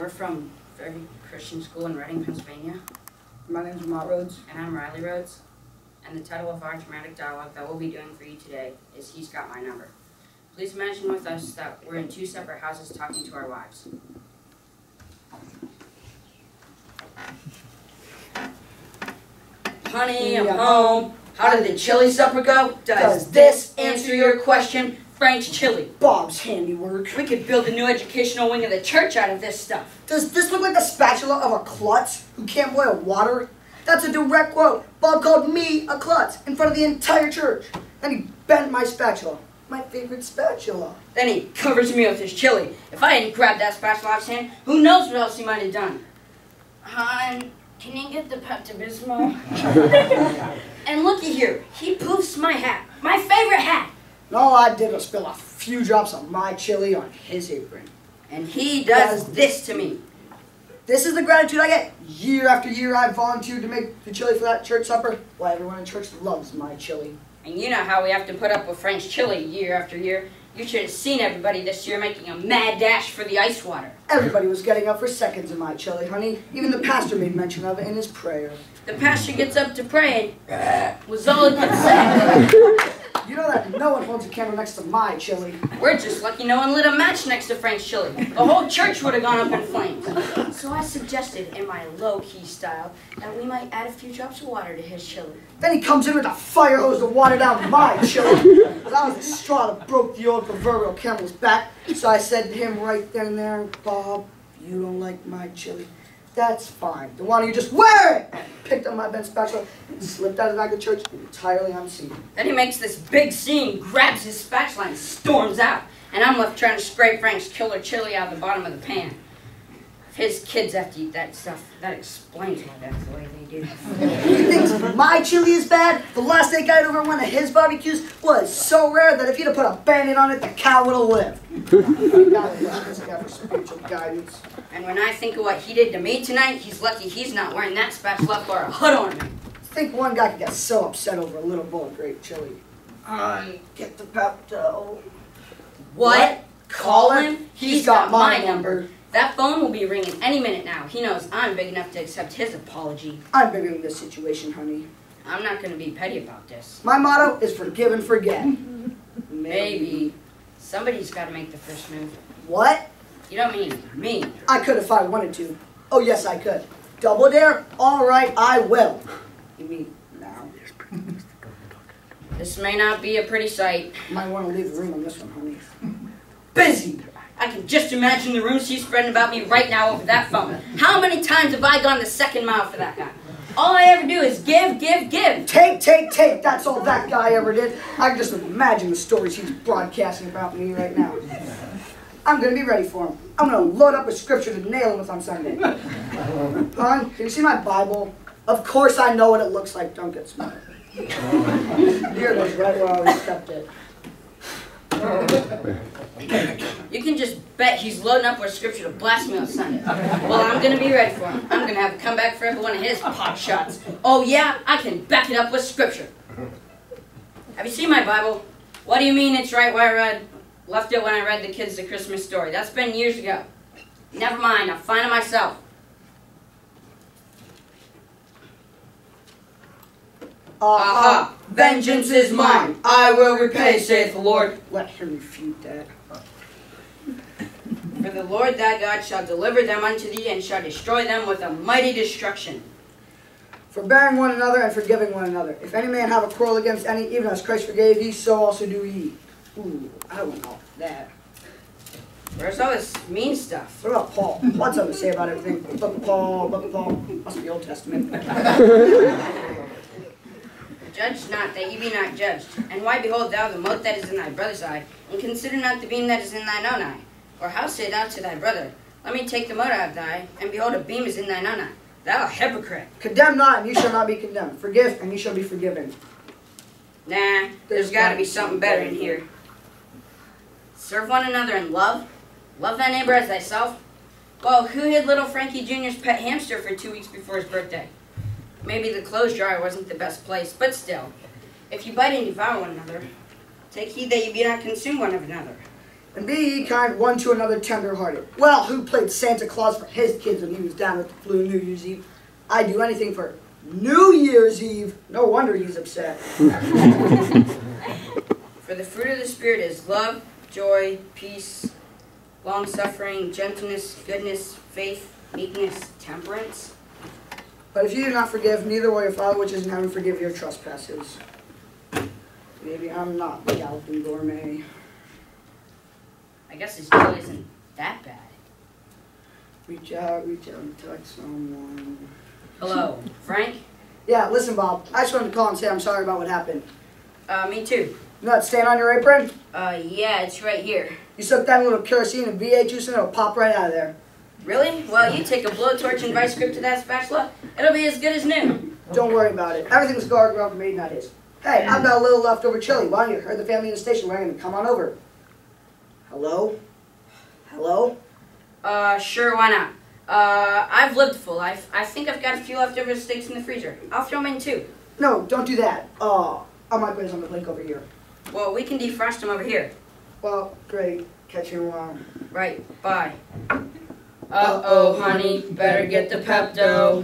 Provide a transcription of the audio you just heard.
we're from Fairview Christian School in Reading, Pennsylvania. My name's Ramont Rhodes. And I'm Riley Rhodes. And the title of our dramatic dialogue that we'll be doing for you today is He's Got My Number. Please imagine with us that we're in two separate houses talking to our wives. Honey, I'm home. How did the chili supper go? Does this answer your question? Frank's Chili. Bob's handiwork. We could build a new educational wing of the church out of this stuff. Does this look like the spatula of a klutz who can't boil water? That's a direct quote. Bob called me a klutz in front of the entire church. And he bent my spatula. My favorite spatula. Then he covers me with his chili. If I hadn't grabbed that spatula off his hand, who knows what else he might have done. Hon, can you get the Pepto-Bismol? And looky here, he poofs my hat. My favorite hat. And all I did was spill a few drops of my chili on his apron. And he does this to me. This is the gratitude I get. Year after year I volunteered to make the chili for that church supper. Why, everyone in church loves my chili. And you know how we have to put up with Frank's chili year after year. You should have seen everybody this year making a mad dash for the ice water. Everybody was getting up for seconds in my chili, honey. Even the pastor made mention of it in his prayer. The pastor gets up to pray and was all he could say. You know that no one holds a candle next to my chili. We're just lucky no one lit a match next to Frank's chili. The whole church would have gone up in flames. So I suggested, in my low-key style, that we might add a few drops of water to his chili. Then he comes in with a fire hose to water down my chili. That was the straw that broke the old proverbial camel's back. So I said to him right then and there, Bob, you don't like my chili. That's fine. Then why don't you just wear it? Picked up my bent spatula and slipped out of the back of the church entirely unseen. Then he makes this big scene, grabs his spatula and storms out. And I'm left trying to scrape Frank's killer chili out of the bottom of the pan. If his kids have to eat that stuff, that explains why that's the way they do. He thinks my chili is bad? The last steak I had over at one of his barbecues was so rare that if he'd have put a Band-Aid on it, the cow would have lived. I gotta love this guy for spiritual guidance. And when I think of what he did to me tonight, he's lucky he's not wearing that spatula for a hood ornament. I think one guy could get so upset over a little bowl of grape chili. Get the Pepto. What? Call him? He's got my number. That phone will be ringing any minute now. He knows I'm big enough to accept his apology. I'm bigger than this situation, honey. I'm not going to be petty about this. My motto is forgive and forget. Maybe. Somebody's got to make the first move. What? You don't mean me. I could if I wanted to. Oh, yes, I could. Double dare? All right, I will. You mean now? This may not be a pretty sight. Might want to leave the room on this one, honey. Busy! I can just imagine the rumors he's spreading about me right now over that phone. How many times have I gone the second mile for that guy? All I ever do is give, give, give. Take, take, take. That's all that guy ever did. I can just imagine the stories he's broadcasting about me right now. I'm going to be ready for him. I'm going to load up with scripture to nail him with on Sunday. Hon, can you see my Bible? Of course I know what it looks like. Don't get smart. Here it is, right where I always kept it. You can just bet he's loading up with scripture to blast me on Sunday. Well, I'm going to be ready for him. I'm going to have a comeback for every one of his pot shots. Oh yeah, I can back it up with scripture. Have you seen my Bible? What do you mean it's right where I left it when I read the kids the Christmas story? That's been years ago. Never mind, I'll find it myself. Aha! Vengeance is mine. I will repay, saith the Lord. Let him refute that. For the Lord thy God shall deliver them unto thee, and shall destroy them with a mighty destruction. Forbearing one another and forgiving one another. If any man have a quarrel against any, even as Christ forgave ye, so also do ye. Ooh, I don't know that. Where's all this mean stuff? What about Paul? What's something to say about everything? Book of Paul, Book of Paul. Must be Old Testament. Judge not, that ye be not judged. And why behold thou the mote that is in thy brother's eye, and consider not the beam that is in thine own eye? Or how say thou to thy brother, let me take the mote out of thy eye, and behold a beam is in thine own eye? Thou hypocrite. Condemn not, and ye shall not be condemned. Forgive, and ye shall be forgiven. Nah, there's got to be something better in here. Serve one another in love. Love thy neighbor as thyself. Well, who hid little Frankie Jr.'s pet hamster for 2 weeks before his birthday? Maybe the clothes dryer wasn't the best place, but still. If you bite and devour one another, take heed that you be not consume one of another. And be ye kind one to another tender-hearted. Well, who played Santa Claus for his kids when he was down with the flu New Year's Eve? I'd do anything for New Year's Eve. No wonder he's upset. For the fruit of the Spirit is love, joy, peace, long-suffering, gentleness, goodness, faith, meekness, temperance. But if you do not forgive, neither will your Father which is in heaven forgive your trespasses. Maybe I'm not the Alvin Gourmet. I guess his joy isn't that bad. Reach out and touch someone. Hello, Frank? Yeah, listen, Bob. I just wanted to call and say I'm sorry about what happened. Me too. You know that stain on your apron? Yeah, it's right here. You soak that in a little kerosene and V8 juice and it'll pop right out of there. Really? Well, you take a blowtorch and vice grip to that spatula, it'll be as good as new. Don't worry about it. Everything's guard made, not his. Hey, I've got a little leftover chili. Why don't you herd the family in the station wagon and come on over? Hello? Hello? Sure, why not? I've lived full life. I think I've got a few leftover steaks in the freezer. I'll throw them in too. No, don't do that. I might put some on the lake over here. Well, we can defrost them over here. Well, great. Catch you in a while. Right, bye. Uh-oh, honey, better get the Pepto.